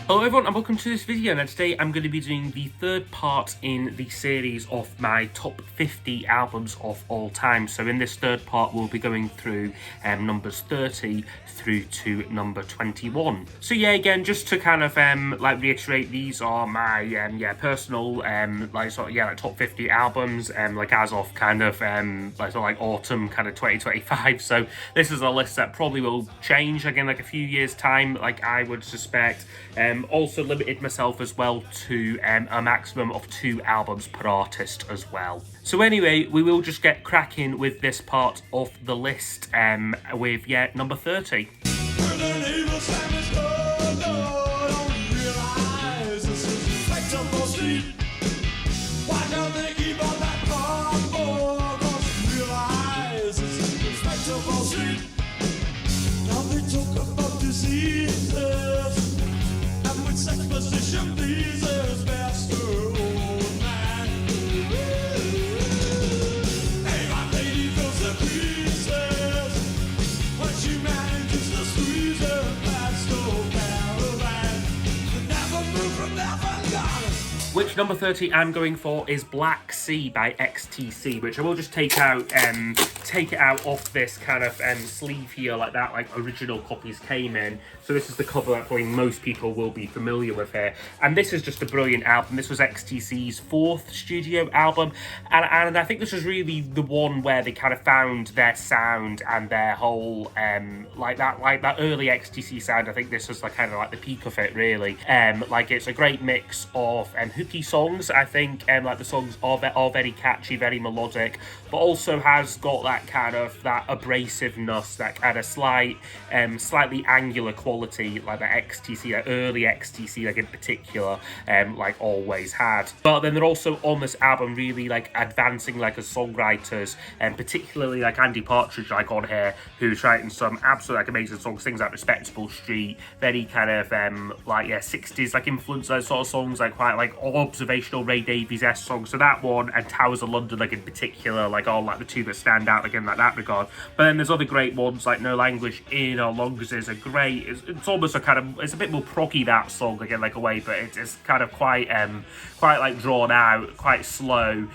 Hello everyone and welcome to this video. Now today I'm going to be doing the third part in the series of my top 50 albums of all time. So in this third part we'll be going through numbers 30 through to number 21. So yeah, again, just to kind of reiterate, these are my personal top 50 albums as of kind of autumn kind of 2025. So this is a list that probably will change again like a few years time, like I would suspect. Also limited myself as well to a maximum of 2 albums per artist as well. So anyway, we will just get cracking with this part of the list with number 30. Which number 30 I'm going for is Black Sea by XTC, which I will just take it out off this kind of sleeve here like that, like original copies came in. So this is the cover that probably most people will be familiar with here. And this is just a brilliant album. This was XTC's 4th studio album. And I think this was really the one where they kind of found their sound and their whole, like that early XTC sound. I think this was kind of the peak of it, really. It's a great mix of hooky songs. I think the songs are very catchy, very melodic, but also has got that kind of that abrasiveness, that kind of slightly angular quality like the XTC, that early XTC in particular always had. But then they're also on this album really advancing as songwriters, and particularly Andy Partridge on here, who's writing some absolute amazing songs, things like Respectable Street, very kind of 60s influence, those sort of songs, quite observational Ray Davies-esque songs. So that one and Towers of London in particular, all the two that stand out in that regard. But then there's other great ones like No Language In or Long As Is a great, it's almost a kind of, it's a bit more proggy, that song again a way, but it's kind of quite drawn out, quite slow,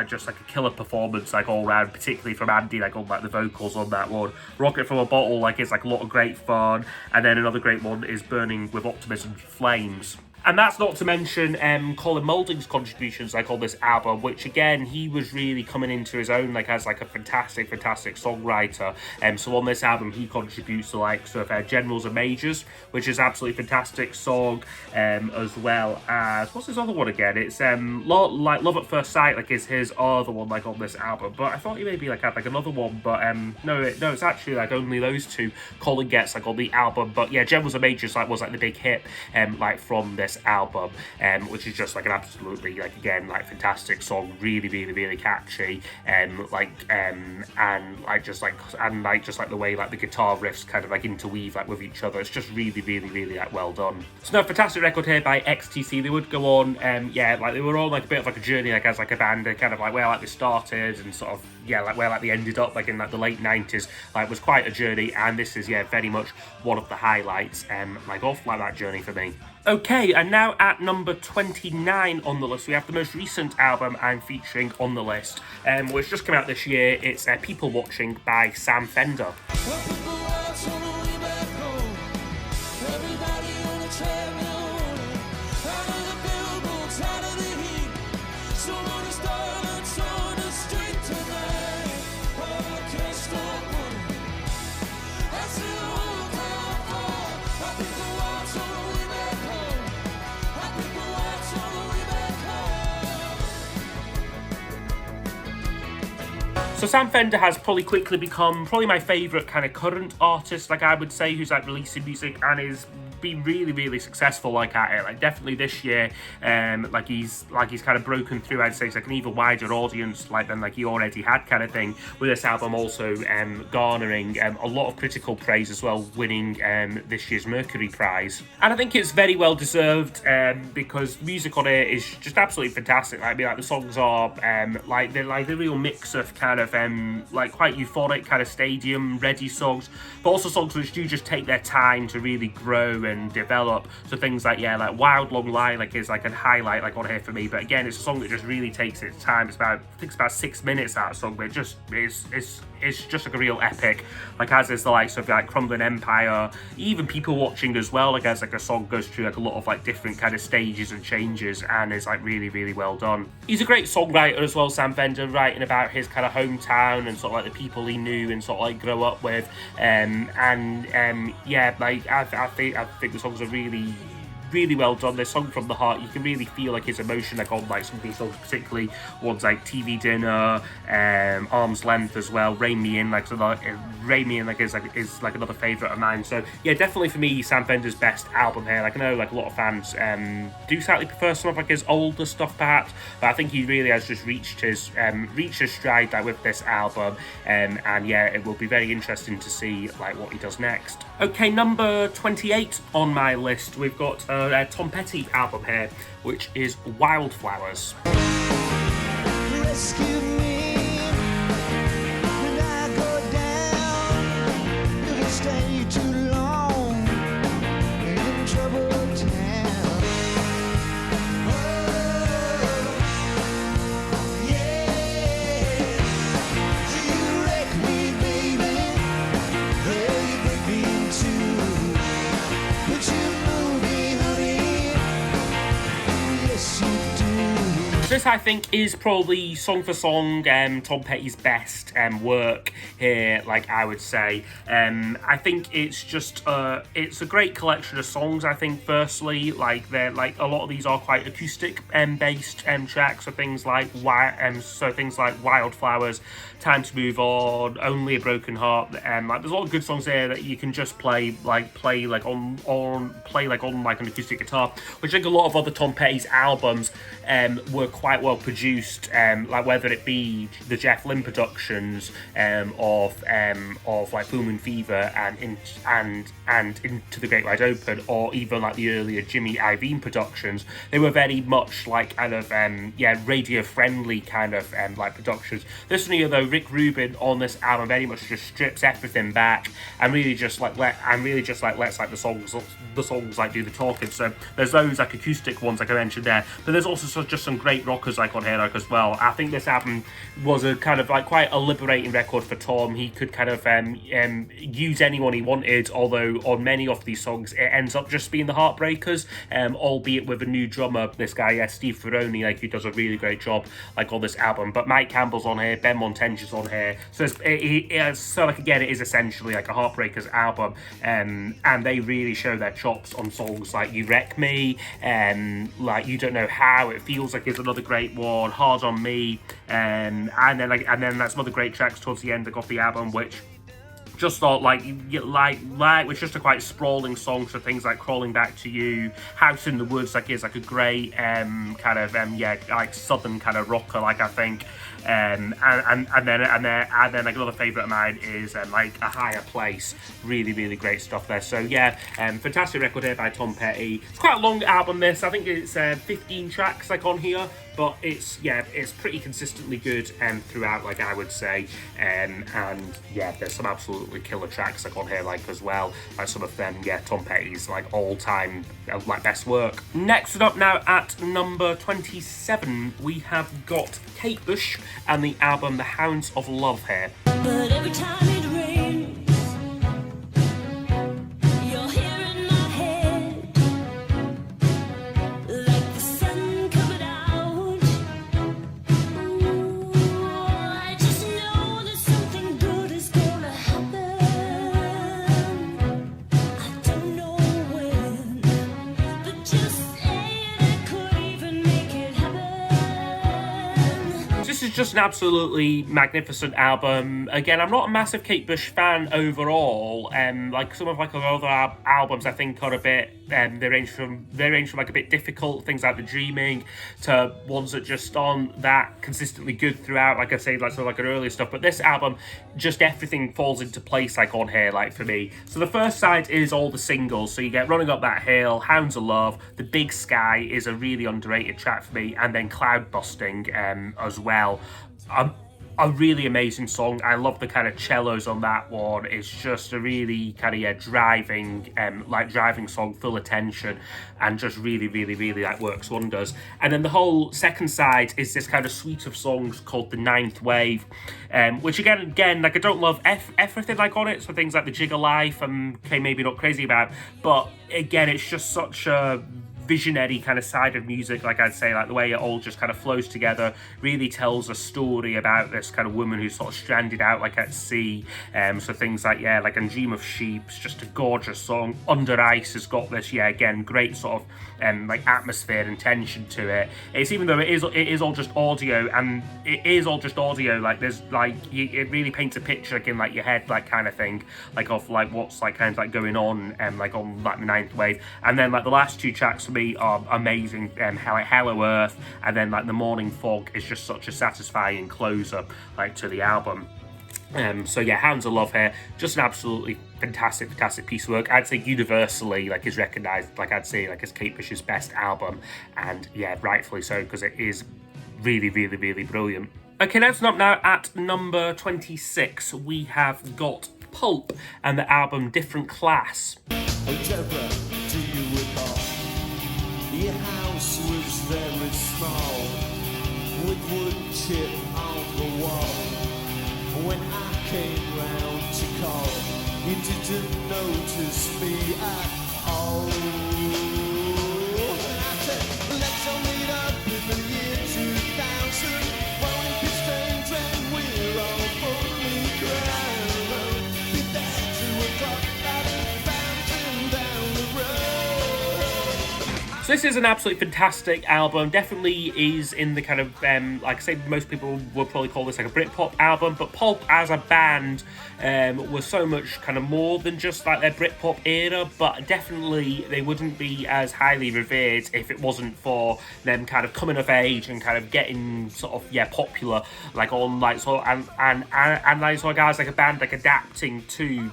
just a killer performance all round, particularly from Andy on the vocals on that one. Rocket From a Bottle is a lot of great fun. And then another great one is Burning With Optimism Flames. And that's not to mention Colin Moulding's contributions on this album, which again, he was really coming into his own as a fantastic songwriter. So on this album, he contributes to Generals and Majors, which is absolutely fantastic song, as well as, what's his other one again? It's Love at First Sight, is his other one on this album. But I thought he maybe had another one, but no, it's actually only those two Colin gets on the album. But yeah, Generals and Majors was the big hit from this album, which is just an absolutely again fantastic song, really catchy, and just the way the guitar riffs kind of interweave with each other. It's just really well done. So no, fantastic record here by XTC. They would go on, they were all a bit of a journey as a band, kind of where they started and sort of where they ended up in the late 90s. Was quite a journey, and this is very much one of the highlights of that journey for me. Okay, and now at number 29 on the list, we have the most recent album I'm featuring on the list, which just came out this year. It's People Watching by Sam Fender. So Sam Fender has probably quickly become my favourite kind of current artist, I would say, who's releasing music and is been really successful at it. Definitely this year, he's kind of broken through, I'd say, an even wider audience than he already had, kind of thing, with this album also garnering a lot of critical praise as well, winning this year's Mercury Prize. And I think it's very well deserved, because music on it is just absolutely fantastic. The songs are they're the real mix of kind of quite euphoric kind of stadium ready songs, but also songs which do just take their time to really grow and develop. So things like, yeah, like Wild Long Lilac is like a highlight like on here for me. But again, it's a song that just really takes its time. I think it's about 6 minutes, that song, but it just it's just like a real epic. Like, as is the likes of like Crumbling Empire, even People Watching as well. Like, as like a song goes through like a lot of like different kind of stages and changes, and is like really, really well done. He's a great songwriter as well, Sam Fender, writing about his kind of hometown and sort of like the people he knew and sort of like grow up with. Yeah, like I think the songs are really, really well done. They're sung from the heart. You can really feel like his emotion like on like some of these songs, particularly ones like TV Dinner, Arm's Length as well. Rain Me In, like, so like Rain Me In like is like another favourite of mine. So yeah, definitely for me, Sam Fender's best album here. Like, I know like a lot of fans do slightly prefer some of like his older stuff perhaps, but I think he really has just reached his stride like with this album. And yeah, it will be very interesting to see like what he does next. Okay, number 28 on my list, we've got Tom Petty album here, which is Wildflowers. Rescue me when I go down. If I stay too long in troubled town. Oh, yeah. You wreck me, baby. Yeah, you break me in two. But you move me, honey. Yes, you do. This, I think, is probably song for song Tom Petty's best work here, like I would say. I think it's just it's a great collection of songs. I think firstly, like, they're like a lot of these are quite acoustic based tracks, so things like Wildflowers, Time to Move On, Only a Broken Heart. Like, there's a lot of good songs there that you can just play on like an acoustic guitar, which I think a lot of other Tom Petty's albums were quite well produced, like whether it be the Jeff Lynne productions of like Full Moon Fever and Into the Great Wide Open, or even like the earlier Jimmy Iovine productions. They were very much like kind of radio friendly kind of like productions. This one here though, Rick Rubin on this album very much just strips everything back and really just lets like the songs like do the talking. So there's those like acoustic ones like I mentioned there, but there's also just some great rockers like on here like as well. I think this album was a kind of like quite a liberating record for Tom. He could kind of use anyone he wanted, although on many of these songs it ends up just being the Heartbreakers, albeit with a new drummer, this guy Steve Ferroni, like, who does a really great job like on this album. But Mike Campbell's on here, Ben Montenge's on here, so so like again, it is essentially like a Heartbreakers album, and they really show their chops on songs like You Wreck Me, like You Don't Know How, It Feels Like It's another great one, Hard on Me, and then that's some other great tracks towards the end of the album, which just thought like was just a quite sprawling song. So things like Crawling Back to You, House in the Woods, like, is like a great kind of like southern kind of rocker, like, I think. And then like another favourite of mine is like A Higher Place. Really, really great stuff there. So yeah, fantastic record here by Tom Petty. It's quite a long album, this. I think it's 15 tracks like on here, but it's pretty consistently good throughout, like I would say. And yeah, there's some absolutely killer tracks like on here like as well, like some of them, yeah, Tom Petty's like all-time like best work. Next up now at number 27, we have got Kate Bush and the album The Hounds of Love here. But every time it rains, you're here in my head, like the sun coming out. Ooh, I just know that something good is gonna happen. I don't know when, but just say I could even make it happen. This is just an absolutely magnificent album. Again, I'm not a massive Kate Bush fan overall. Like some of like her other albums, I think are a bit they range from like a bit difficult, things like The Dreaming, to ones that just aren't that consistently good throughout. Like I say, like sort of like her earlier stuff. But this album, just everything falls into place like on here, like for me. So the first side is all the singles. So you get Running Up That Hill, Hounds of Love, The Big Sky is a really underrated track for me, and then Cloud Busting as well. a really amazing song. I love the kind of cellos on that one. It's just a really kind of driving song, full of tension, and just really like works wonders. And then the whole second side is this kind of suite of songs called The Ninth Wave, which again like I don't love everything like on it. So things like The Jigger Life and maybe not crazy about, but again it's just such a visionary kind of side of music. Like I'd say, like the way it all just kind of flows together really tells a story about this kind of woman who's sort of stranded out like at sea. So things like like And Dream of Sheep's just a gorgeous song. Under Ice has got this again great sort of like atmosphere and tension to it. It's even though it is all just audio, and it is all just audio, like there's like it really paints a picture like in like your head, like kind of thing, like of like what's like kind of like going on like on like the Ninth Wave. And then like the last two tracks for me are amazing, Hello Earth, and then like The Morning Fog is just such a satisfying closer like to the album. So Hounds of Love here, just an absolutely fantastic piece of work. I'd say universally like is recognised, like I'd say like as Kate Bush's best album, and rightfully so, because it is really brilliant. Okay, next up now at number 26 we have got Pulp and the album Different Class. Oh, Deborah, do you recall? Your house was very small, with wood chip on the wall. When I came round to call, you didn't notice me at all. And I said, let's all meet up in the year 2000. Won't be strange when we're all fully grown. Be there 2 o'clock at a fountain down the road. So this is an absolutely fantastic album. Definitely is in the kind of, like I say, most people would probably call this like a Britpop album, but Pulp as a band was so much kind of more than just like their Britpop era, but definitely they wouldn't be as highly revered if it wasn't for them kind of coming of age and kind of getting sort of, popular, like on like, so, and like sort of guys like a band like adapting to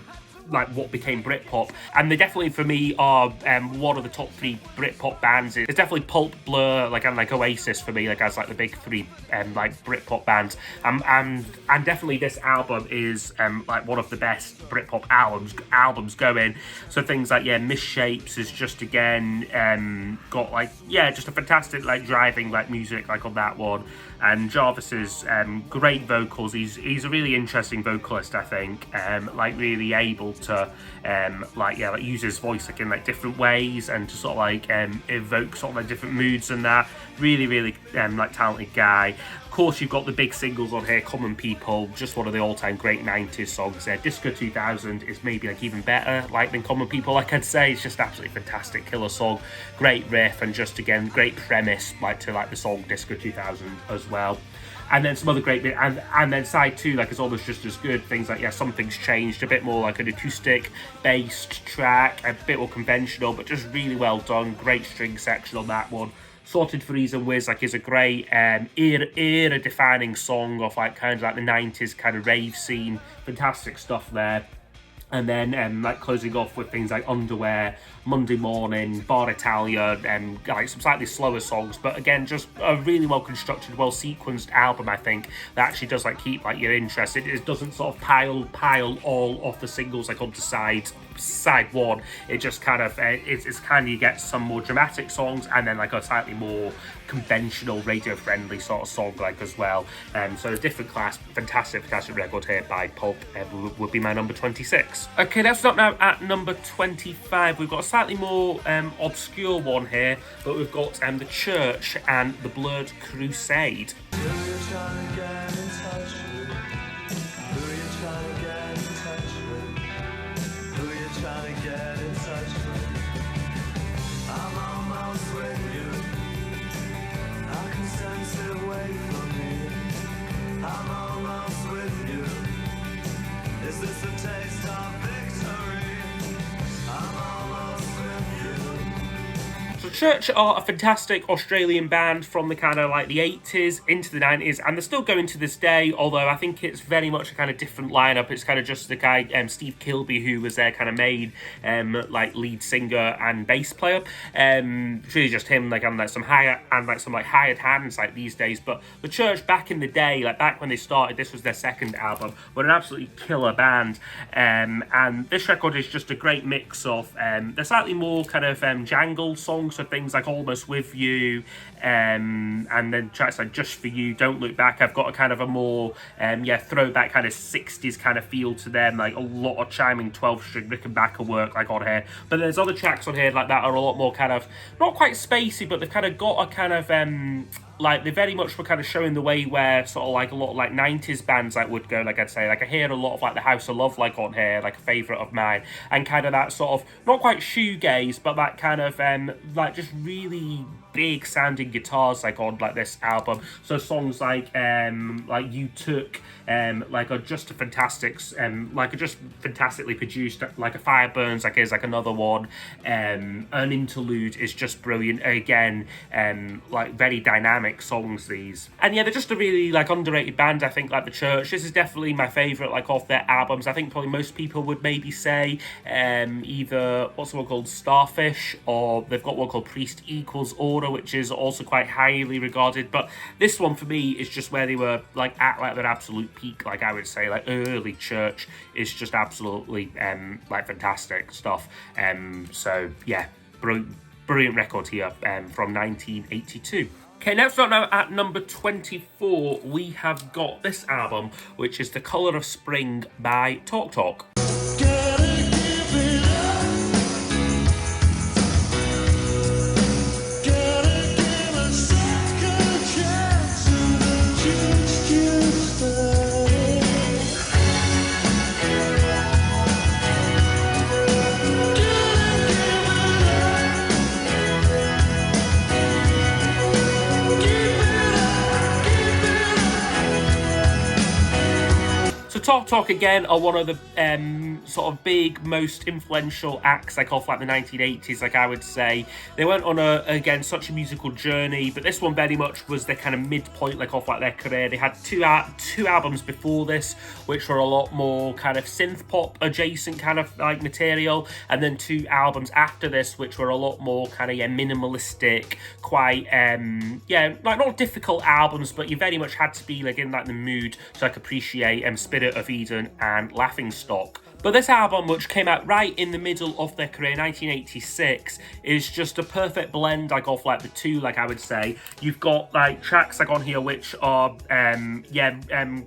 like what became Britpop. And they definitely for me are one of the top 3 Britpop bands. It's definitely Pulp, Blur, like and like Oasis for me, like as like the big 3 like Britpop bands. And definitely this album is like one of the best Britpop albums going. So things like Misshapes is just again got like just a fantastic like driving like music like on that one. And Jarvis's great vocals. He's a really interesting vocalist, I think. Like really able to like use his voice like in like different ways and to sort of like evoke sort of like different moods and that. Really like talented guy. Of course, you've got the big singles on here. Common People, just one of the all-time great 90s songs there. Disco 2000 is maybe like even better like than Common People, like I'd say. It's just absolutely fantastic, killer song, great riff, and just again great premise like to like the song Disco 2000 as well. And then some other great bit, and then side 2 like is almost just as good. Things like Something's Changed, a bit more like an acoustic based track, a bit more conventional, but just really well done. Great string section on that one. Sorted for Ease and Wiz like is a great era defining song of like kind of like the 90s kind of rave scene. Fantastic stuff there. And then like closing off with things like Underwear, Monday Morning, Bar Italia, and like some slightly slower songs, but again just a really well constructed, well sequenced album, I think, that actually does like keep like your interest. It doesn't sort of pile all of the singles like onto side 1. It just kind of it's kind of, you get some more dramatic songs and then like a slightly more conventional radio friendly sort of song like as well. So a Different Class, fantastic record here by Pulp, would be my number 26. Okay, that's up now at number 25. We've got a slightly more obscure one here, but we've got The Church and the Blurred Crusade. Church are a fantastic Australian band from the kind of like the 80s into the 90s, and they're still going to this day, although I think it's very much a kind of different lineup. It's kind of just the guy, Steve Kilby, who was their kind of main like lead singer and bass player. It's really just him, like, and like some hired hands like these days. But the Church back in the day, like back when they started, this was their second album, were an absolutely killer band. And this record is just a great mix of they're slightly more kind of jangle songs, so things like Almost With You, and then tracks like Just For You, Don't Look Back. I've got a kind of a more throwback kind of 60s kind of feel to them, like a lot of chiming 12-string Rickenbacker work like on here. But there's other tracks on here like that are a lot more kind of not quite spacey, but they've kind of got a kind of like they very much were kind of showing the way where sort of like a lot of like 90s bands like would go. Like I'd say, like I hear a lot of like the House of Love like on here, like a favourite of mine, and kind of that sort of not quite shoegaze, but that kind of like just really big sounding guitars like on like this album. So songs like You Took like are just a fantastic like are just fantastically produced. Like A Fire Burns like is like another one. An Interlude is just brilliant again. Like very dynamic songs these, and yeah, they're just a really like underrated band. I think like the Church, this is definitely my favourite like of their albums. I think probably most people would maybe say either what's the one called Starfish, or they've got one called Priest Equals Order, which is also quite highly regarded. But this one for me is just where they were like at like their absolute peak. Like I would say like early Church is just absolutely like fantastic stuff. So yeah, brilliant record here from 1982. Okay, next up now at number 24, we have got this album, which is The Colour of Spring by Talk Talk. Talk Talk again are one of the sort of big, most influential acts like off like the 1980s, like I would say. They went on again such a musical journey, but this one very much was their kind of midpoint like off like their career. They had two albums before this, which were a lot more kind of synth pop adjacent kind of like material, and then two albums after this, which were a lot more kind of minimalistic, quite like not difficult albums, but you very much had to be like in like the mood to like appreciate Spirit of Eden and Laughing Stock. But this album, which came out right in the middle of their career, 1986, is just a perfect blend like of like the two, like I would say. You've got like tracks like on here which are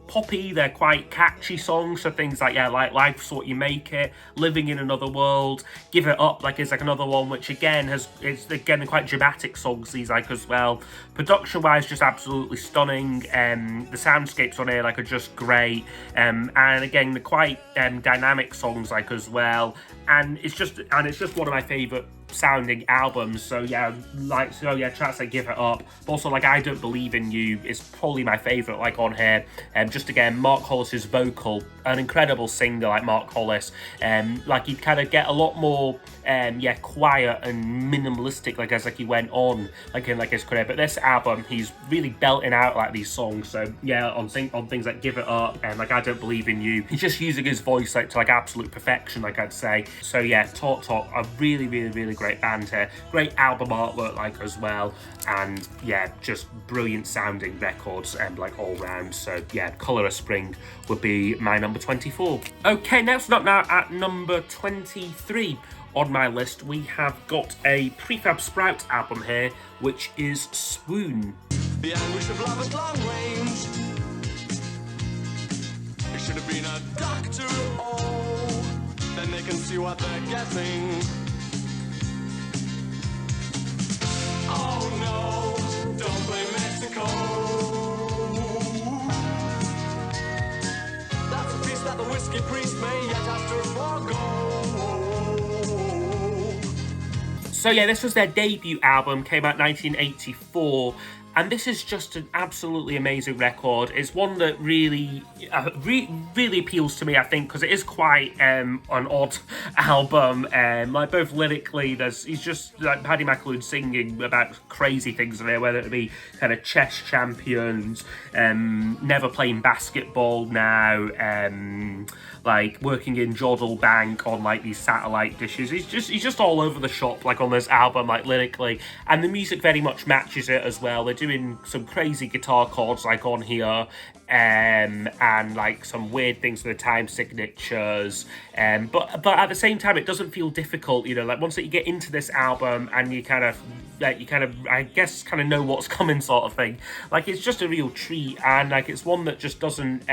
poppy, they're quite catchy songs, so things like like Life's What You Make It, Living in Another World, Give It Up like is like another one which again is again quite dramatic songs these like as well. Production wise, just absolutely stunning. The soundscapes on here like are just great, and again the quite dynamic songs like as well, and it's just one of my favorite sounding albums. So yeah, tracks like Give It Up, but also like I Don't Believe in You is probably my favorite like on here. Just again, Mark Hollis's vocal, an incredible singer like Mark Hollis. Like he'd kind of get a lot more quiet and minimalistic like as like he went on like in like his career, but this album he's really belting out like these songs. So yeah, on things like Give It Up and like I Don't Believe in You, he's just using his voice like to like absolute perfection, like I'd say. So yeah, Talk Talk, a really great band here, great album artwork like as well, and yeah, just brilliant sounding records and like all round. So yeah, Colour of Spring would be my number 24. Okay, next up now at number 23 on my list, we have got a Prefab Sprout album here, which is Swoon. The anguish of love at long range. It should have been a doctor, oh, then they can see what they're getting. Oh no, don't blame Mexico. That's a piece that the whiskey priest may yet have to forego. So yeah, this was their debut album, came out 1984, And this is just an absolutely amazing record. It's one that really, really appeals to me, I think, because it is quite an odd album. Like both lyrically, he's just like Paddy McAloon singing about crazy things in there, whether it be kind of chess champions, never playing basketball now, like working in Jodel Bank on like these satellite dishes. He's just all over the shop, like on this album, like lyrically, and the music very much matches it as well. They're doing some crazy guitar chords like on here, and like some weird things with the time signatures, but at the same time it doesn't feel difficult, you know, like once that you get into this album and you kind of I guess kind of know what's coming sort of thing, like it's just a real treat, and like it's one that just doesn't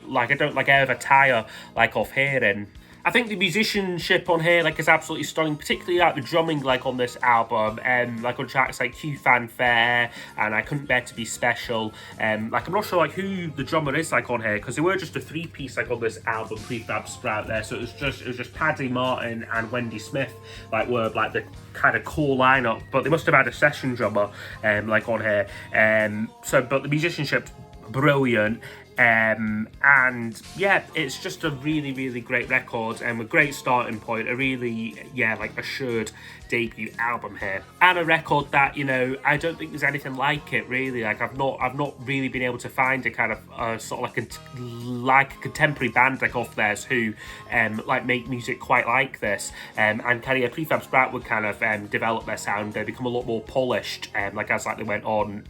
like I don't like ever tire like of hearing. I think the musicianship on here like is absolutely stunning, particularly like the drumming like on this album, like on tracks like Q Fanfare and I Couldn't Bear to Be Special. Like I'm not sure like who the drummer is like on here, because they were just a 3-piece like on this album, Prefab Sprout there, so it was just Paddy Martin and Wendy Smith like were like the kind of core lineup, but they must have had a session drummer like on here. But the musicianship's brilliant. And yeah, it's just a really great record and a great starting point, a really like assured debut album here, and a record that, you know, I don't think there's anything like it really. Like I've not really been able to find a kind of sort of like a contemporary band like off theirs who like make music quite like this, and kind of Prefab Sprout would kind of develop their sound. They become a lot more polished like as like they went on,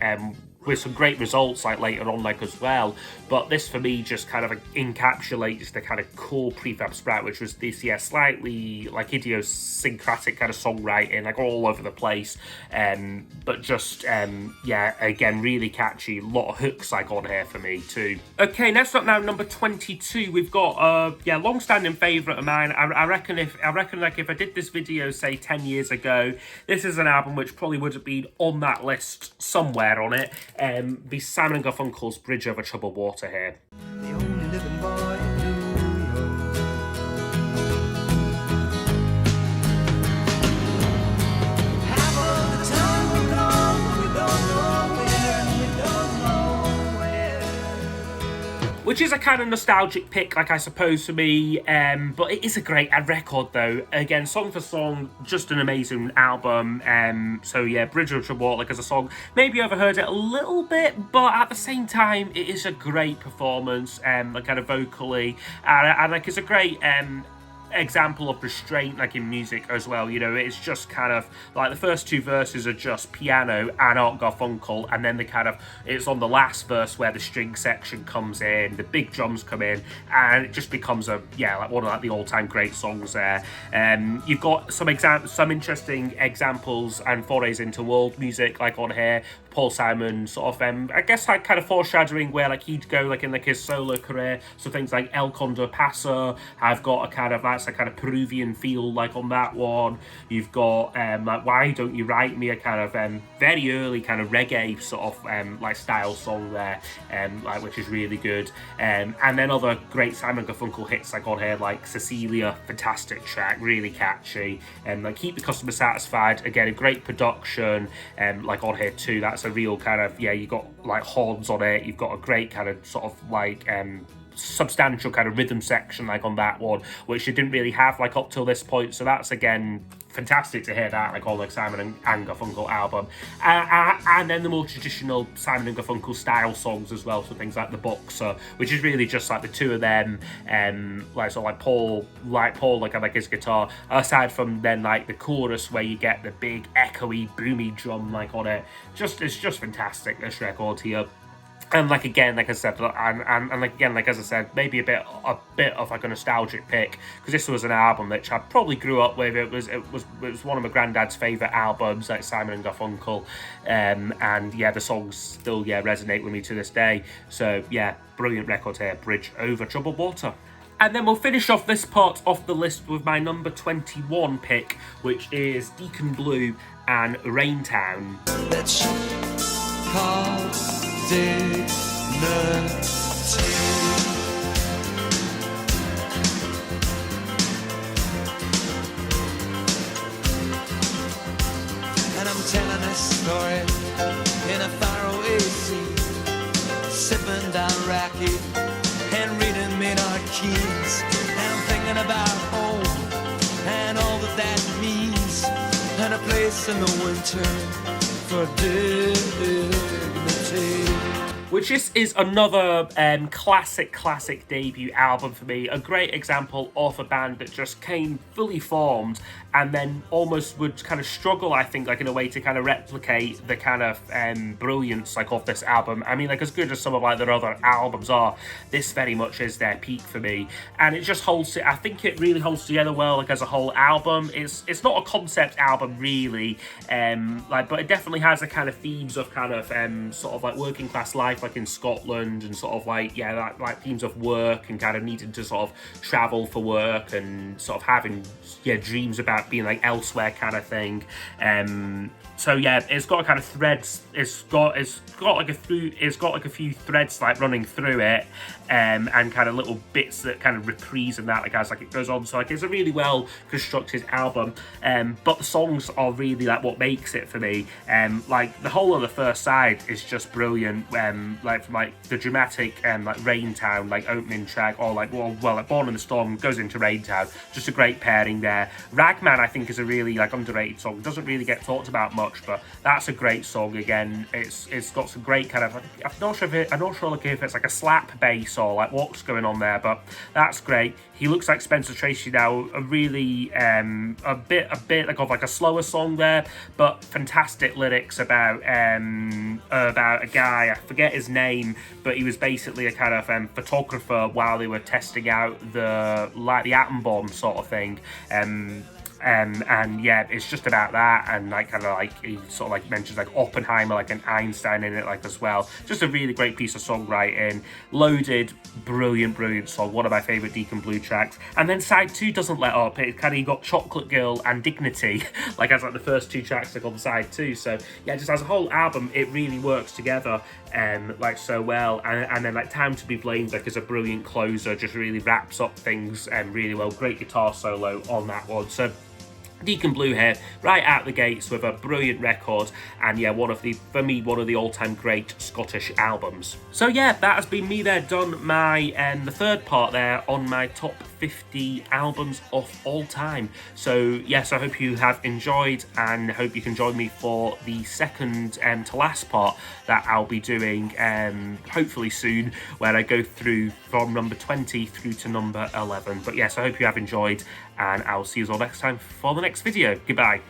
with some great results like later on like as well. But this for me just kind of encapsulates the kind of core Prefab Sprout, which was this slightly like idiosyncratic kind of songwriting like all over the place, but just again really catchy, a lot of hooks like on here for me too. Okay, next up now, number 22, we've got a long-standing favourite of mine. I reckon like if I did this video say 10 years ago, this is an album which probably would have been on that list somewhere on it. Be Simon and Garfunkel's Bridge Over Troubled Water here. The only living boy in New York. Half of the time we're gone, we don't know where, and we don't know where. Which is a kind of nostalgic pick, like I suppose for me, but it is a great record though. Again, song for song, just an amazing album. So yeah, Bridge Over Troubled Water, like as a song, maybe you overheard it a little bit, but at the same time, it is a great performance, like kind of vocally, and like it's a great example of restraint like in music as well. You know, it's just kind of like the first two verses are just piano and Art Garfunkel, and then it's on the last verse where the string section comes in, the big drums come in, and it just becomes like one of like the all-time great songs there. You've got some interesting examples and forays into world music like on here. Paul Simon sort of I guess like kind of foreshadowing where like he'd go like in like his solo career. So things like El Condor Paso have got a kind of Peruvian feel like on that one. You've got like Why Don't You Write Me, a kind of very early kind of reggae sort of like style song there, like which is really good. And then other great Simon Garfunkel hits like on here, like Cecilia, fantastic track, really catchy, and like Keep the Customer Satisfied, again a great production, like on here too. That's a real kind of you got like horns on it. You've got a great kind of sort of like substantial kind of rhythm section like on that one, which you didn't really have like up till this point. So that's again fantastic to hear that like on like Simon and Garfunkel album, and then the more traditional Simon and Garfunkel style songs as well, so things like The Boxer, which is really just like the two of them, like sort of like Paul like his guitar, aside from then like the chorus where you get the big echoey boomy drum like on it. It's just fantastic, this record here. And like again, like I said, and like again, like as I said, maybe a bit of like a nostalgic pick, because this was an album which I probably grew up with. It was one of my granddad's favourite albums, like Simon and Garfunkel, and the songs still resonate with me to this day. So yeah, brilliant record here, Bridge Over Troubled Water. And then we'll finish off this part of the list with my number 21 pick, which is Deacon Blue and Raintown. Let's call dignity. And I'm telling this story in a faraway down racket and reading Maynard Keynes. And I'm thinking about home and all that that means, and a place in the winter for dignity. Which is another classic debut album for me. A great example of a band that just came fully formed and then almost would kind of struggle, I think, like in a way to kind of replicate the kind of brilliance like of this album. I mean, like as good as some of like their other albums are, this very much is their peak for me. And it just holds it. I think it really holds together well, like as a whole album. It's not a concept album really, but it definitely has a kind of themes of kind of sort of like working class life, like in Scotland, and sort of like like themes of work and kind of needing to sort of travel for work and sort of having dreams about being like elsewhere kind of thing. So yeah, it's got a kind of threads. It's got like a few threads like running through it, and kind of little bits that kind of reprise and that like as like it goes on. So like it's a really well constructed album. But the songs are really like what makes it for me. Like the whole of the first side is just brilliant. Like from like the dramatic like Raintown like opening track, or like like Born in the Storm goes into Raintown. Just a great pairing there. Ragman I think is a really like underrated song. Doesn't really get talked about much, but that's a great song again. It's got some great kind of, I'm not sure like if it's like a slap bass or like what's going on there, but that's great. He Looks Like Spencer Tracy Now, a really a bit like of like a slower song there, but fantastic lyrics about a guy, I forget his name, but he was basically a kind of photographer while they were testing out the atom bomb sort of thing. And yeah, it's just about that, and like kind of like he sort of like mentions like Oppenheimer, like an Einstein in it like as well. Just a really great piece of songwriting, loaded, brilliant song. One of my favorite Deacon Blue tracks. And then side 2 doesn't let up. It kind of, you got Chocolate Girl and Dignity like as like the first 2 tracks like on side 2. So yeah, just as a whole album, it really works together like so well. And then like Time to Be Blamed like is a brilliant closer, just really wraps up things really well. Great guitar solo on that one. So Deacon Blue here, right out the gates with a brilliant record, and yeah, one of the all-time great Scottish albums. So yeah, that has been me there, done my the third part there on my top 50 albums of all time. So yes, I hope you have enjoyed, and hope you can join me for the second to last part that I'll be doing hopefully soon, where I go through from number 20 through to number 11. But yes, I hope you have enjoyed, and I'll see you all next time for the next video. Goodbye.